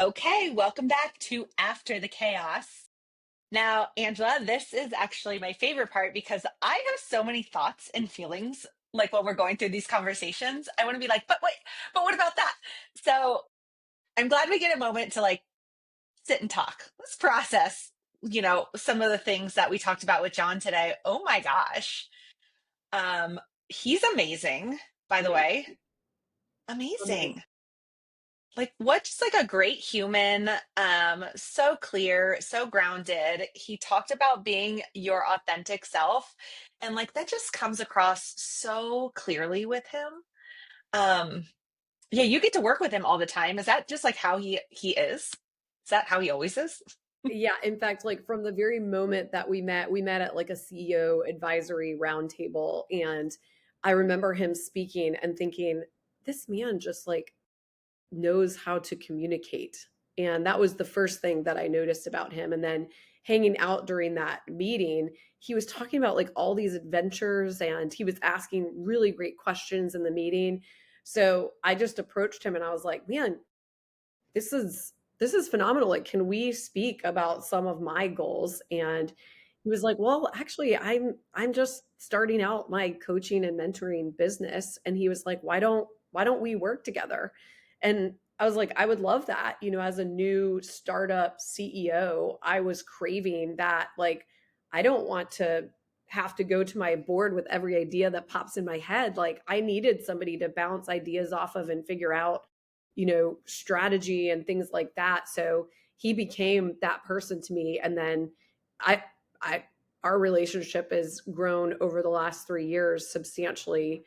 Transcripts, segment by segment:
Okay, welcome back to After the Chaos. Now, Angela, this is actually my favorite part because I have so many thoughts and feelings. Like when we're going through these conversations, I want to be like, but wait, but what about that? So I'm glad we get a moment to sit and talk. Let's process, some of the things that we talked about with John today. Oh my gosh. Um, he's amazing, by the Amazing. way. Amazing. Amazing. Like what just like a great human, so clear, so grounded. He talked about being your authentic self, and like that just comes across so clearly with him. um yeah, you get to work with him all the time. Is that just like how he is that how he always is? Yeah, in fact, like from the very moment that we met at like a CEO advisory roundtable, and I remember him speaking and thinking, this man just like knows how to communicate. And that was the first thing that I noticed about him. And then hanging out during that meeting, he was talking about like all these adventures and he was asking really great questions in the meeting. So I just approached him and I was like, man, this is phenomenal. Like, can we speak about some of my goals? And he was like, well, actually, I'm just starting out my coaching and mentoring business. And he was like, why don't we work together? And I was like, I would love that. As a new startup CEO, I was craving that. Like, I don't want to have to go to my board with every idea that pops in my head. Like, I needed somebody to bounce ideas off of and figure out strategy and things like that. So he became that person to me. And then I, I, our relationship has grown over the last 3 years substantially.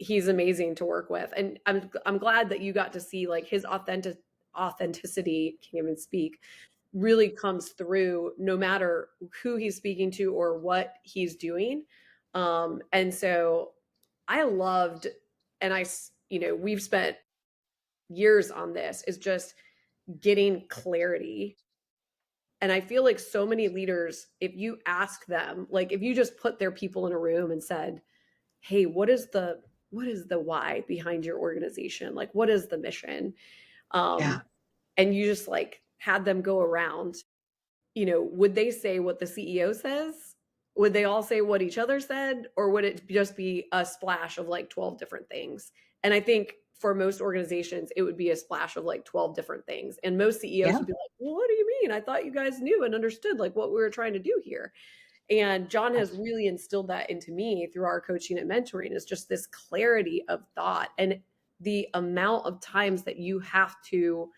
He's amazing to work with. And I'm glad that you got to see like his authenticity, can't even speak, really comes through no matter who he's speaking to or what he's doing. And so I loved, and we've spent years on this, is just getting clarity. And I feel like so many leaders, if you ask them, like if you just put their people in a room and said, hey, what is the why behind your organization? Like what is the mission? Yeah. Um, and you just like had them go around, would they say what the CEO says? Would they all say what each other said? Or would it just be a splash of like 12 different things? And I think for most organizations, it would be a splash of like 12 different things. And most CEOs Yeah. would be like, well, what do you mean? I thought you guys knew and understood like what we were trying to do here. And John has really instilled that into me through our coaching and mentoring, is just this clarity of thought and the amount of times that you have to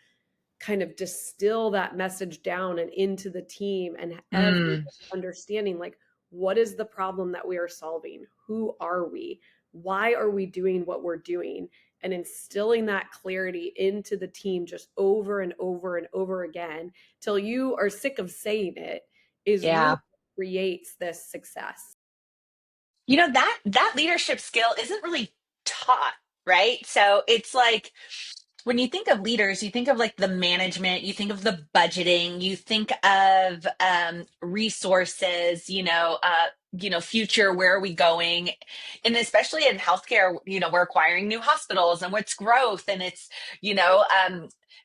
kind of distill that message down and into the team, and every Mm, understanding like what is the problem that we are solving, who are we, why are we doing what we're doing, and instilling that clarity into the team just over and over and over again till you are sick of saying it, is really yeah. what creates this success. That leadership skill isn't really taught, right? So it's like when you think of leaders, you think of like the management, you think of the budgeting, you think of resources, future, where are we going? And especially in healthcare, we're acquiring new hospitals and what's growth and it's,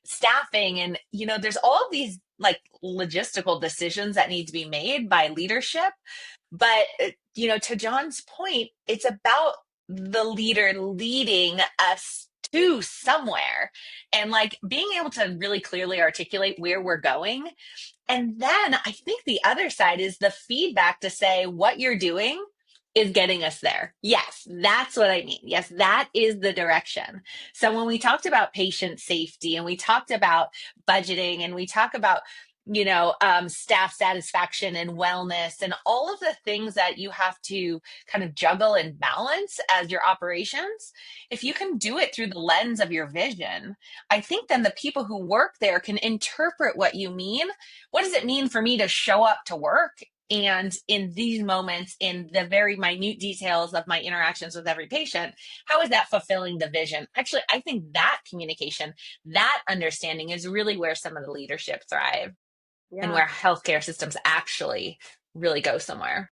staffing and, there's all of these like logistical decisions that need to be made by leadership. But, to John's point, it's about the leader leading us to somewhere and like being able to really clearly articulate where we're going. And then I think the other side is the feedback to say what you're doing is getting us there. Yes, that's what I mean. Yes, that is the direction. So when we talked about patient safety and we talked about budgeting and we talk about staff satisfaction and wellness and all of the things that you have to kind of juggle and balance as your operations, if you can do it through the lens of your vision, I think then the people who work there can interpret what you mean. What does it mean for me to show up to work? And in these moments, in the very minute details of my interactions with every patient, how is that fulfilling the vision? Actually, I think that communication, that understanding is really where some of the leadership thrive and Yeah. where healthcare systems actually really go somewhere.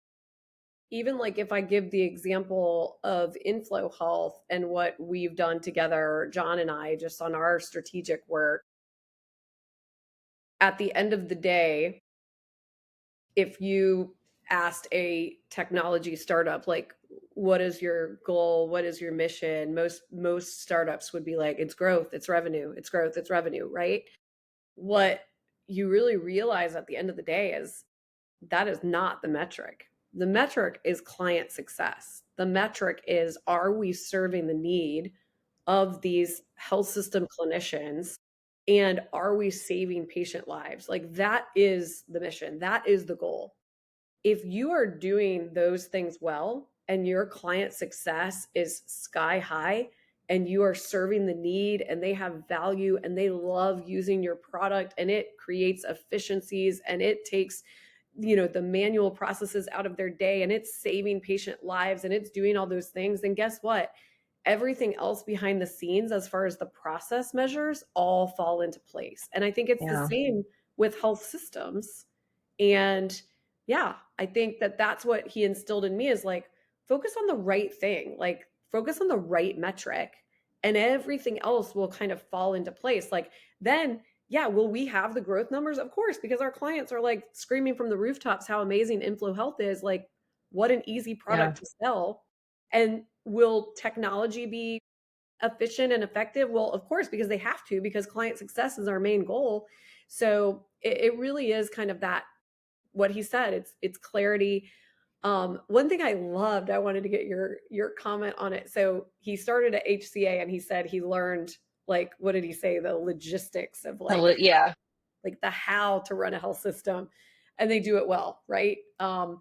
Even like if I give the example of Inflow Health and what we've done together, John and I, just on our strategic work, at the end of the day, if you asked a technology startup, like, what is your goal? What is your mission? Most startups would be like, it's growth, it's revenue, it's growth, it's revenue, right? What you really realize at the end of the day is that is not the metric. The metric is client success. The metric is, are we serving the need of these health system clinicians? And are we saving patient lives? Like, that is the mission. That is the goal. If you are doing those things well and your client success is sky high and you are serving the need and they have value and they love using your product and it creates efficiencies and it takes the manual processes out of their day and it's saving patient lives and it's doing all those things, then guess what? Everything else behind the scenes as far as the process measures all fall into place. And I think it's the Yeah. same with health systems. And yeah, I think that that's what he instilled in me is like, focus on the right thing, like focus on the right metric, and everything else will kind of fall into place. Like, then, yeah, will we have the growth numbers? Of course, because our clients are like screaming from the rooftops how amazing Inflow Health is. Like, what an easy Yeah. product to sell. And will technology be efficient and effective? Well, of course, because they have to, because client success is our main goal. So it really is kind of that, what he said, it's clarity. One thing I loved, I wanted to get your comment on it. So he started at HCA and he said he learned, like, what did he say, the logistics of Yeah. like the how to run a health system, and they do it well, right? And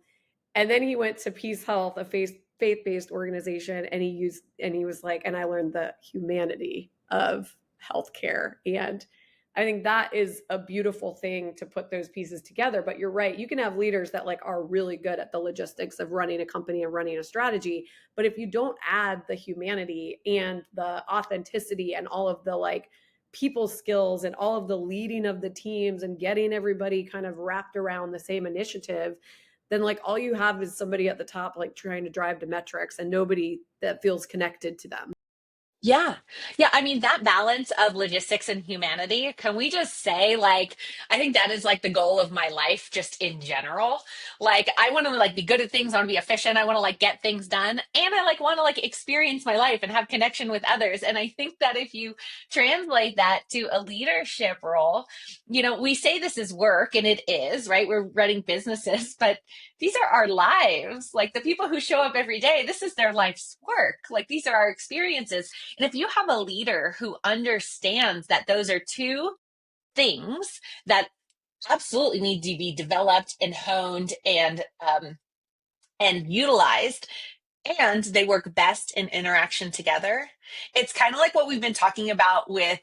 then he went to Peace Health, a faith-based organization, and he was like, and I learned the humanity of healthcare. And I think that is a beautiful thing to put those pieces together. But you're right, you can have leaders that like are really good at the logistics of running a company and running a strategy, but if you don't add the humanity and the authenticity and all of the like people skills and all of the leading of the teams and getting everybody kind of wrapped around the same initiative, then like all you have is somebody at the top like trying to drive to metrics and nobody that feels connected to them. Yeah. Yeah. I mean, that balance of logistics and humanity, can we just say, like, I think that is like the goal of my life just in general. Like, I want to like be good at things. I want to be efficient. I want to like get things done. And I like want to like experience my life and have connection with others. And I think that if you translate that to a leadership role, we say this is work and it is, right? We're running businesses, but these are our lives. Like the people who show up every day, this is their life's work. Like these are our experiences. And if you have a leader who understands that those are two things that absolutely need to be developed and honed and utilized, and they work best in interaction together. It's kind of like what we've been talking about with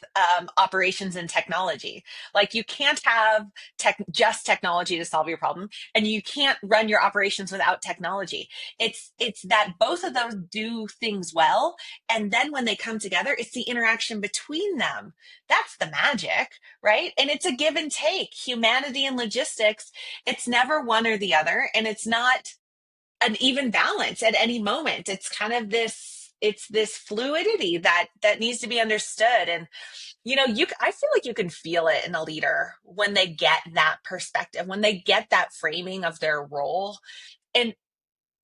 operations and technology. Like you can't have just technology to solve your problem, and you can't run your operations without technology. It's that both of those do things well, and then when they come together, it's the interaction between them. That's the magic, right? And it's a give and take. Humanity and logistics, it's never one or the other, and it's not an even balance at any moment. It's kind of this fluidity that needs to be understood. And I feel like you can feel it in a leader when they get that perspective, when they get that framing of their role. And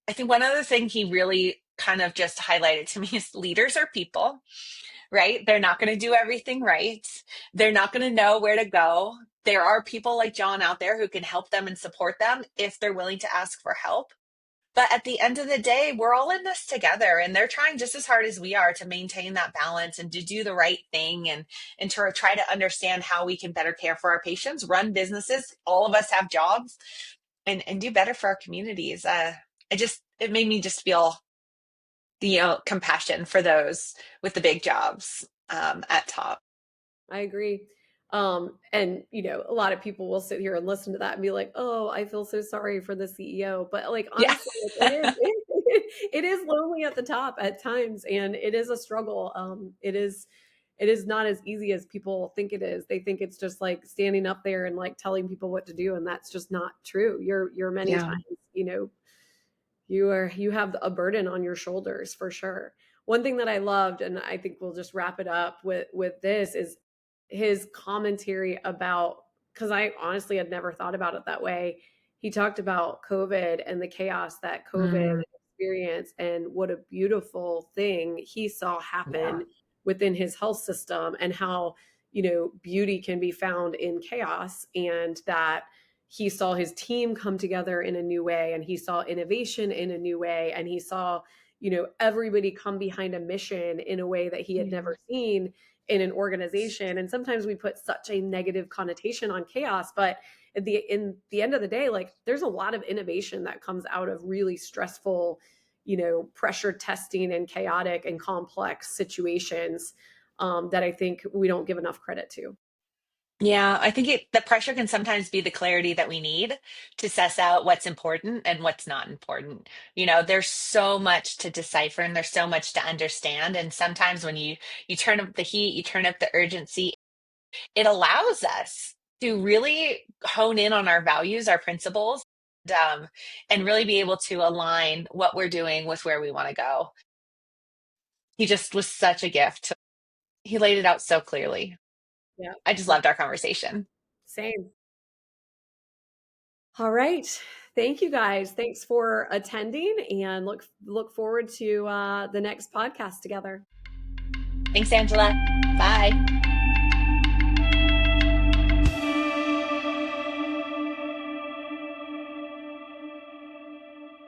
I think one other thing he really kind of just highlighted to me is leaders are people, right? They're not going to do everything right. They're not going to know where to go. There are people like John out there who can help them and support them if they're willing to ask for help. But at the end of the day, we're all in this together, and they're trying just as hard as we are to maintain that balance and to do the right thing, and to try to understand how we can better care for our patients, run businesses. All of us have jobs, and do better for our communities. It made me just feel the compassion for those with the big jobs at top. I agree. And a lot of people will sit here and listen to that and be like, "Oh, I feel so sorry for the CEO." But like Yeah. honestly, like, it is it is lonely at the top at times, and it is a struggle. It is not as easy as people think it is. They think it's just like standing up there and like telling people what to do, and that's just not true. You're many Yeah. times, you have a burden on your shoulders for sure. One thing that I loved, and I think we'll just wrap it up with this, is his commentary about because I honestly had never thought about it that way. He talked about COVID and the chaos that COVID Mm, experienced and what a beautiful thing he saw yeah. happen within his health system, and how, beauty can be found in chaos, and that he saw his team come together in a new way, and he saw innovation in a new way, and he saw, everybody come behind a mission in a way that he had Yeah. never seen in an organization. And sometimes we put such a negative connotation on chaos, but in the end of the day, like, there's a lot of innovation that comes out of really stressful, pressure testing and chaotic and complex situations, that I think we don't give enough credit to. Yeah, I think the pressure can sometimes be the clarity that we need to suss out what's important and what's not important. There's so much to decipher and there's so much to understand. And sometimes when you turn up the heat, you turn up the urgency, it allows us to really hone in on our values, our principles, and really be able to align what we're doing with where we want to go. He just was such a gift. He laid it out so clearly. Yeah. I just loved our conversation. Same. All right. Thank you guys. Thanks for attending, and look forward to the next podcast together. Thanks, Angela. Bye.